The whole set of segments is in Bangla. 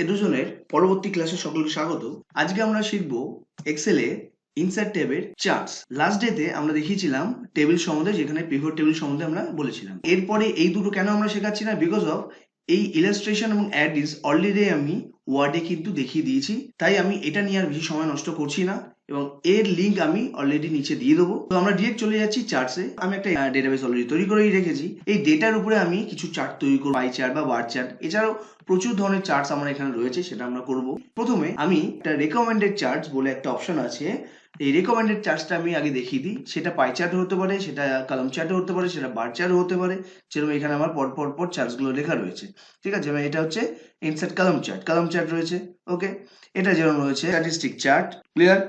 এডুজনের পরবর্তী ক্লাসে সকলকে স্বাগত। আজকে আমরা শিখব এক্সেলে ইনসার্ট ট্যাবের চার্টস। লাস্ট ডেতে আমরা দেখিয়েছিলাম টেবিল সম্বন্ধে, যেখানে পিভট টেবিল সম্বন্ধে আমরা বলেছিলাম। এরপরে এই দুটো কেন আমরা শেখাচ্ছি না, বিকজ অফ এই ইলাস্ট্রেশন এবং অ্যাডিস অলরেডি আমি ওয়ার্ডে কিন্তু দেখিয়ে দিয়েছি, তাই আমি এটা নিয়ে আর বেশি সময় নষ্ট করছি না এবং এর লিঙ্ক আমি অলরেডি নিচে দিয়ে দেবো। তো আমরা ডিরেক্ট চলে যাচ্ছি চার্টসে। আমি একটা ডেটাবেস অলরেডি তৈরি করেই রেখেছি। এই ডেটার উপরে আমি কিছু চার্ট তৈরি করবো, পাই চার্ট বা বার চার্ট। এছাড়াও প্রচুর ধরনের চার্টস আমার এখানে রয়েছে, সেটা আমরা করব। প্রথমে আমি একটা রেকমেন্ডেড চার্টস বলে একটা অপশন আছে, এই রেকমেন্ডেড চার্টসটা আমি আগে দেখিয়ে দিই। সেটা পাই চার্ট হতে পারে, সেটা কলাম চার্ট হতে পারে, সেটা বার চার্ট হতে পারে। যেরকম এখানে আমার পর পর পর চার্টসগুলো লেখা রয়েছে, ঠিক আছে। এটা হচ্ছে ইনসার্ট কলাম চার্ট রয়েছে, ওকে। এটা যেরকম রয়েছে স্ট্যাটিস্টিক চার্ট, ক্লিয়ার।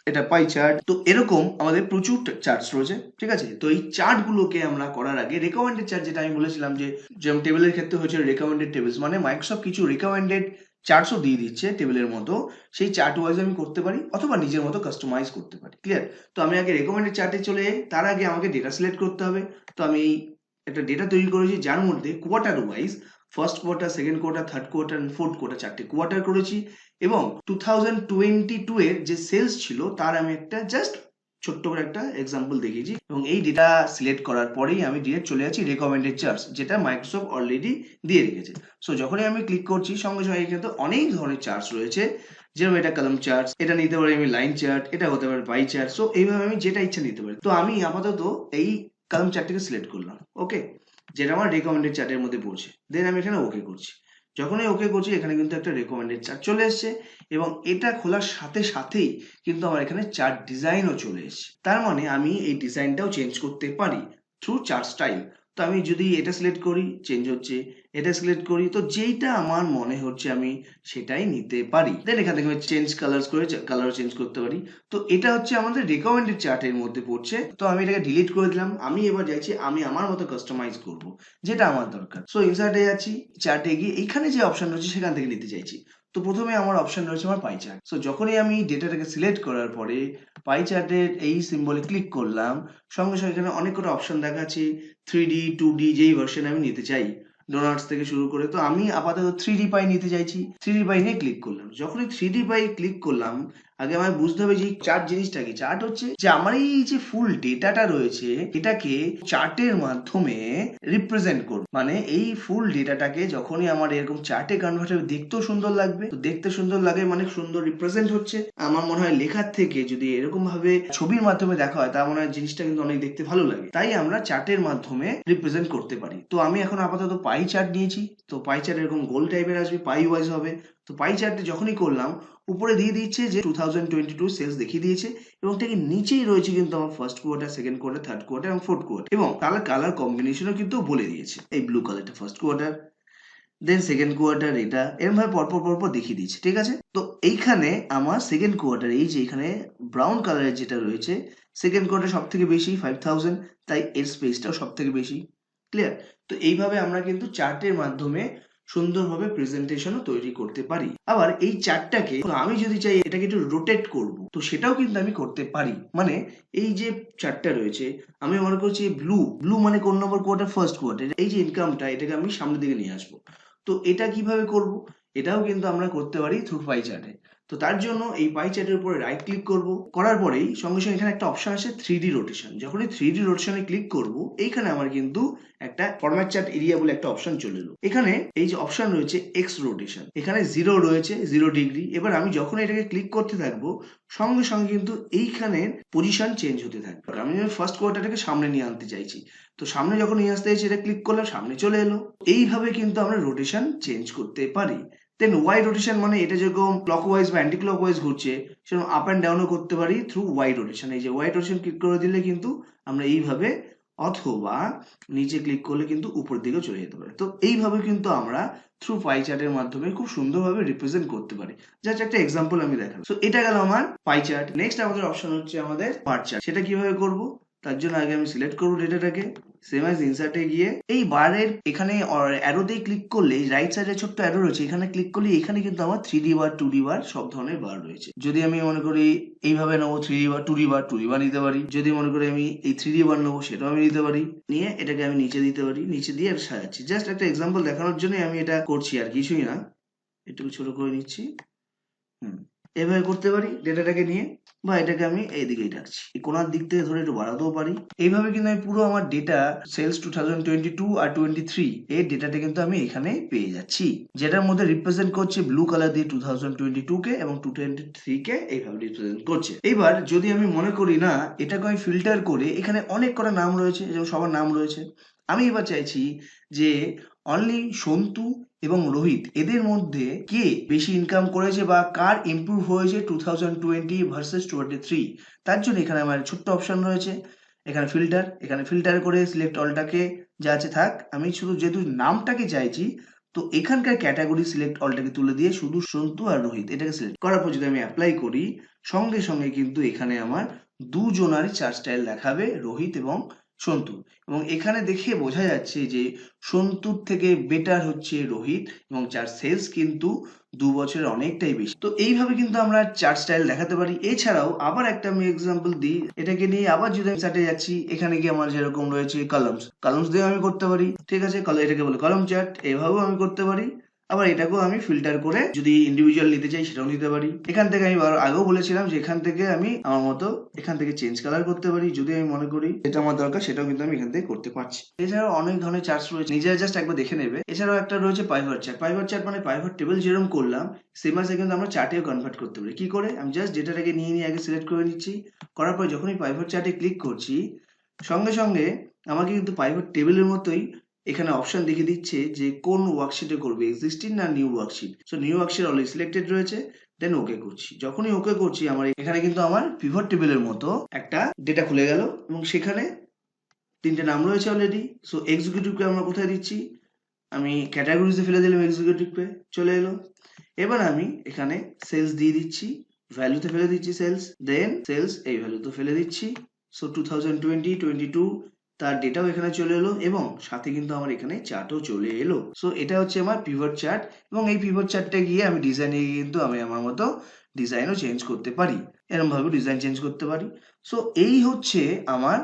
এটা পাই চার্ট। তো এরকম আমাদের প্রচুর চার্টস রয়েছে, ঠিক আছে। তো এই চার্ট গুলোকে আমরা করার আগে রেকমেন্ডেড চার্ট, যেটা আমি বলেছিলাম যে যেমন টেবিলের ক্ষেত্রে হচ্ছে রেকমেন্ডেড টেবিলস, মানে মাইক্রোসফট কিছু রেকমেন্ডেড চার্টসও দিয়ে দিচ্ছে টেবিলের মতো। সেই চার্ট ওয়াইজ আমি করতে পারি অথবা নিজের মতো কাস্টমাইজ করতে পারি, ক্লিয়ার। তো আমি আগে রেকমেন্ডেড চার্টে চলে যাই। তার আগে আমাকে ডেটা সিলেক্ট করতে হবে। তো আমি একটা ডেটা তৈরি করেছি, যার মধ্যে quarter wise first quarter, second quarter, third quarter and fourth quarter চারটে কোয়ার্টার করেছি। এবং 2022 এর যে সেলস ছিল তার আমি একটা জাস্ট ছোট্ট করে একটা এক্সাম্পল দেখিয়েছি। এবং এই ডেটা সিলেক্ট করার পরেই আমি ডিরেক্ট চলে যাচ্ছি রেকমেন্ডেড চার্টস, যেটা মাইক্রোসফট অলরেডি দিয়ে রেখেছে। সো যখনই আমি ক্লিক করছি, সঙ্গে সঙ্গে কিন্তু অনেক ধরনের চার্টস রয়েছে। যেরকম এটা কলাম চার্টস, এটা নিতে পারি আমি লাইন চার্ট, এটা হতে পারে পাই চার্ট। সো এইভাবে আমি যেটা ইচ্ছা নিতে পারি। তো আমি আপাতত এই কলাম চার্টটাকে সিলেক্ট করলাম, ওকে, যেটা আমার রেকমেন্ডেড চার্টের মধ্যে পড়ছে। দেন আমি এখানে ওকে করছি। যখনই ওকে করছি, এখানে কিন্তু একটা রেকমেন্ডেড চার্ট চলে এসছে এবং এটা খোলার সাথে সাথেই কিন্তু আমার এখানে চার্ট ডিজাইনও চলে এসছে। তার মানে আমি এই ডিজাইনটাও চেঞ্জ করতে পারি থ্রু চার্ট স্টাইল। তো আমি যদি এটা সিলেক্ট করি, চেঞ্জ হচ্ছে। এটা সিলেক্ট করি, তো যেইটা আমার মনে হচ্ছে আমি সেটাই নিতে পারি। দেন এখান থেকে আমি চেঞ্জ কালার্স করে কালার চেঞ্জ করতে পারি। তো এটা হচ্ছে আমাদের রেকমেন্ডেড চার্টের মধ্যে পড়ছে। তো আমি এটাকে ডিলিট করে দিলাম। আমি এবার চাইছি আমি আমার মতো কাস্টমাইজ করব, যেটা আমার দরকার। সো ইনসার্টে যাচ্ছি, চার্টে গিয়ে এইখানে যে অপশন রয়েছে সেখান থেকে নিতে চাইছি। তো প্রথমে আমার অপশন রয়েছে আমার পাই চার্ট। সো যখনই আমি ডেটাটাকে সিলেক্ট করার পরে পাই চার্টের এই সিম্বলে ক্লিক করলাম, সঙ্গে সঙ্গে এখানে অনেক কটা অপশন দেখাচ্ছে। 3D 2D যেই ভার্সন আমি নিতে চাই, ডোনাটস থেকে শুরু করে। তো আমি আপাতত 3D পাই নিতে চাইছি। 3D পাই নিয়ে ক্লিক করলাম। যখনই 3D পাই ক্লিক করলাম, আগে আমায় বুঝতে হবে যে চার্ট জিনিসটা কি। চার্ট হচ্ছে যে আমার এই যে ফুল ডেটাটা রয়েছে, এটাকে চার্টের মাধ্যমে রিপ্রেজেন্ট করব। মানে এই ফুল ডেটাটাকে যখনই আমার এরকম চার্টে কনভার্ট হবে, দেখতেও সুন্দর লাগবে। তো দেখতে সুন্দর লাগে মানে সুন্দর রিপ্রেজেন্ট হচ্ছে। আমার মনে হয় লেখার থেকে যদি এরকম ভাবে ছবির মাধ্যমে দেখা হয়, তার মনে হয় জিনিসটা কিন্তু অনেক দেখতে ভালো লাগে। তাই আমরা চার্টের মাধ্যমে রিপ্রেজেন্ট করতে পারি। তো আমি এখন আপাতত পাই চার্ট নিয়েছি। তো পাই চার্ট এরকম গোল টাইপের আসবে, পাই ওয়াইজ হবে। তো পাই চার্টে যখনই করলাম, উপরে দিয়ে দিচ্ছে যে 2022 সেলস দেখিয়ে দিয়েছে এবং ঠিক নিচেই রয়েছে কিন্তু আমার first quarter, second quarter, third quarter এবং ফোর্থ কোয়ার্টার। এবং কালার কম্বিনেশনও কিন্তু বলে দিয়েছে। এই ব্লু কালারটা first quarter, then second quarter, এটা এরকম ভাবে পরপর পরপর দেখিয়ে দিচ্ছে, ঠিক আছে। তো এইখানে আমার সেকেন্ড কোয়ার্টার, এই যে এখানে ব্রাউন কালারের যেটা রয়েছে, সেকেন্ড কোয়ার্টার সব থেকে বেশি 5000, তাই এর স্পেসটাও সব থেকে বেশি, ক্লিয়ার। তো এইভাবে আমরা কিন্তু চার্টের মাধ্যমে সুন্দরভাবে প্রেজেন্টেশনও তৈরি করতে পারি। আবার এই চার্টটাকে আমি যদি চাই এটাকে একটু রোটেট করব, তো সেটাও কিন্তু আমি করতে পারি। মানে এই যে চার্টটা রয়েছে, আমি মনে করছি ব্লু মানে কোন নম্বর কোয়ার্টার, ফার্স্ট কোয়ার্টার। এই যে ইনকামটা, এটাকে আমি সামনের দিকে নিয়ে আসবো। তো এটা কিভাবে করব, এটাও কিন্তু আমরা করতে পারি থ্রু পাই চার্টে। তো তার জন্য এই পাই চার্টের উপরে রাইট ক্লিক করব। করার পরেই সঙ্গে সঙ্গে এখানে একটা অপশন আছে 3D রোটেশন। যখনই 3D রোটেশনে ক্লিক করব, এইখানে আমার কিন্তু একটা ফরম্যাট চার্ট এরিয়া বলে একটা অপশন চলে এলো। এখানে এই যে অপশন রয়েছে এক্স রোটেশন, এখানে 0 রয়েছে, 0 ডিগ্রি। এবার আমি যখন এটাকে ক্লিক করতে থাকবো, সঙ্গে সঙ্গে কিন্তু এইখানের পজিশন চেঞ্জ হতে থাকবে। আমি ফার্স্ট কোয়ার্টারটাকে সামনে নিয়ে আনতে চাইছি। তো সামনে যখন নিয়ে আসতে চাইছি, এটা ক্লিক করলাম, সামনে চলে এলো। এইভাবে কিন্তু আমরা রোটেশন চেঞ্জ করতে পারি। দেন ওয়াই রোটেশন, মানে এটা যেরকম ক্লকওয়াইজ বা অ্যান্টি ক্লকওয়াইজ ঘুরছে, সেরকম আপ অ্যান্ড ডাউনও করতে পারি থ্রু ওয়াই রোটেশন। এই যে ওয়াই রোটেশন ক্লিক করে দিলে কিন্তু আমরা এইভাবে, অথবা নিচে ক্লিক করলে কিন্তু উপর দিকে চলে যেতে পারে। তো এইভাবে কিন্তু আমরা থ্রু পাই চার্টের মাধ্যমে খুব সুন্দরভাবে রিপ্রেজেন্ট করতে পারি। জাস্ট একটা এক্সাম্পল আমি দেখাবো। সো এটা গেল আমার পাই চার্ট। নেক্সট আমাদের অপশন হচ্ছে আমাদের বার চার্ট। সেটা কিভাবে করব, তার জন্য আগে আমি সিলেক্ট করবো ডেটাটাকে। সেম অ্যাজ ইনসার্টে গিয়ে এই বারের এখানে অ্যারোতেই ক্লিক করলে, রাইট সাইডে ছোট্ট অ্যারো রয়েছে, এখানে ক্লিক করলে এখানে কিন্তু আমার 3D বার, 2D বার সব ধরনের বার রয়েছে। যদি আমি মনে করি এইভাবে নেবো 3D বার, 2D বার, 2D বার নিতে পারি। যদি মনে করি আমি এই 3D বার নেবো, সেটাও আমি নিতে পারি। নিয়ে এটাকে আমি নিচে দিতে পারি, নিচে দিয়ে সাজাচ্ছি। জাস্ট একটা এক্সাম্পল দেখানোর জন্য আমি এটা করছি, আর কিছুই না। একটু ছোট করে নিচ্ছি। এভাবে করতে পারি ডেটাটাকে নিয়ে, বা এটাকে আমি এইদিকেই রাখছি, এই কোনার দিক থেকে ধরে একটু বাড়াতেও পারি। এইভাবে কিন্তু আমি পুরো আমার ডেটা সেলস 2022 আর 23 এই ডেটাটা কিন্তু আমি এখানে পেয়ে যাচ্ছি, যেটার মধ্যে রিপ্রেজেন্ট করছে ব্লু কালার দিয়ে 2022 কে এবং 223 কে এইভাবে রিপ্রেজেন্ট করছে। এবার যদি আমি মনে করি না এটাকে আমি ফিল্টার করে, এখানে অনেক কটা নাম রয়েছে, যেমন সবার নাম রয়েছে, আমি এবার চাইছি যে অনলি সন্তু এবং রোহিত এদের মধ্যে কে বেশি ইনকাম করেছে বা কার ইমপ্রুভ হয়েছে 2020 ভার্সেস 23। তার জন্য এখানে আমার ছোট্ট অপশন রয়েছে, এখানে ফিল্টার করে সিলেক্ট অলটাকে যা আছে থাক, আমি শুধু যেহেতু নামটাকে চাইছি তো এখানকার ক্যাটাগরি সিলেক্ট অলটাকে তুলে দিয়ে শুধু সন্তু আর রোহিত এটাকে সিলেক্ট করার পর যদি আমি অ্যাপ্লাই করি, সঙ্গে সঙ্গে কিন্তু এখানে আমার দুজনারই চার্ট স্টাইল দেখাবে, রোহিত এবং সন্তু। এবং এখানে দেখে বোঝা যাচ্ছে যে সন্তুর থেকে বেটার হচ্ছে রোহিত, এবং যার সেলস কিন্তু 2 বছরের অনেকটাই বেশি। তো এইভাবে কিন্তু আমরা চার্ট স্টাইল দেখাতে পারি। এছাড়াও আবার একটা আমি এক্সাম্পল দিই, এটাকে নিয়ে আবার যদি আমি চার্টে যাচ্ছি, এখানে কি আমার যেরকম রয়েছে কলামস দিয়ে আমি করতে পারি, ঠিক আছে, এটাকে বলে কলাম চার্ট, এভাবেও আমি করতে পারি। আবার এটাকেও আমি ফিল্টার করে যদি ইন্ডিভিজুয়াল নিতে চাই সেটাও নিতে পারি। এখান থেকে আমি আগেও বলেছিলাম যে এখান থেকে আমি আমার মতো এখান থেকে চেঞ্জ কালার করতে পারি, যদি আমি মনে করি যেটা আমার দরকার সেটাও কিন্তু আমি এখান থেকে করতে পারছি। এছাড়াও অনেক ধরনের চার্টস রয়েছে, নিজেরা জাস্ট একবার দেখে নেবে। এছাড়াও একটা রয়েছে পাইভট চার্ট মানে পাইভট টেবিল যেরকম করলাম সেম আসে কিন্তু আমরা চার্টেও কনভার্ট করতে পারি। কি করে? আমি জাস্ট ডেটাটাকে নিয়ে আগে সিলেক্ট করে নিচ্ছি, করার পর যখনই পাইভট চার্টে ক্লিক করছি সঙ্গে সঙ্গে আমাকে কিন্তু পাইভট টেবিলের মতোই এখানে অপশন দেখিয়ে দিচ্ছে যে কোন ওয়ার্কশিটে করবে, এক্সিস্টিং না new worksheet. So new worksheet already selected রয়েছে, দেন ওকে করছি। যখনই ওকে করছি আমার এখানে কিন্তু আমার পিভট টেবিলের মতো একটা ডেটা খুলে গেল, এবং সেখানে 3টে নাম রয়েছে অলরেডি। সো এক্সিকিউটিভকে আমরা কোথায় দিচ্ছি, আমি ক্যাটাগরিজে ফেলে দিলাম, এক্সিকিউটিভকে চলে এলো। এবার আমি এখানে সেলস দিয়ে দিচ্ছি, ভ্যালুতে ফেলে দিচ্ছি সেলস, দেন সেলস এই ভ্যালুতে ফেলে দিচ্ছি। সো 2020-22 তার ডেটাও এখানে চলে এলো, এবং সাথে কিন্তু আমার এখানে চার্টও চলে এলো। সো এটা হচ্ছে আমার পিভট চার্ট, এবং এই পিভট চার্টটা গিয়ে আমি ডিজাইনে গিয়ে কিন্তু আমি আমার মতো ডিজাইনও চেঞ্জ করতে পারি, এরকম ভাবে ডিজাইন চেঞ্জ করতে পারি। সো এই হচ্ছে আমার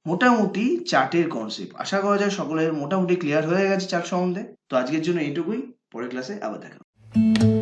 মোটামুটি চার্টের কনসেপ্ট। আশা করা যায় সকলের মোটামুটি ক্লিয়ার হয়ে গেছে চার্ট সম্বন্ধে। তো আজকের জন্য এইটুকুই, পরের ক্লাসে আবার দেখা হবে।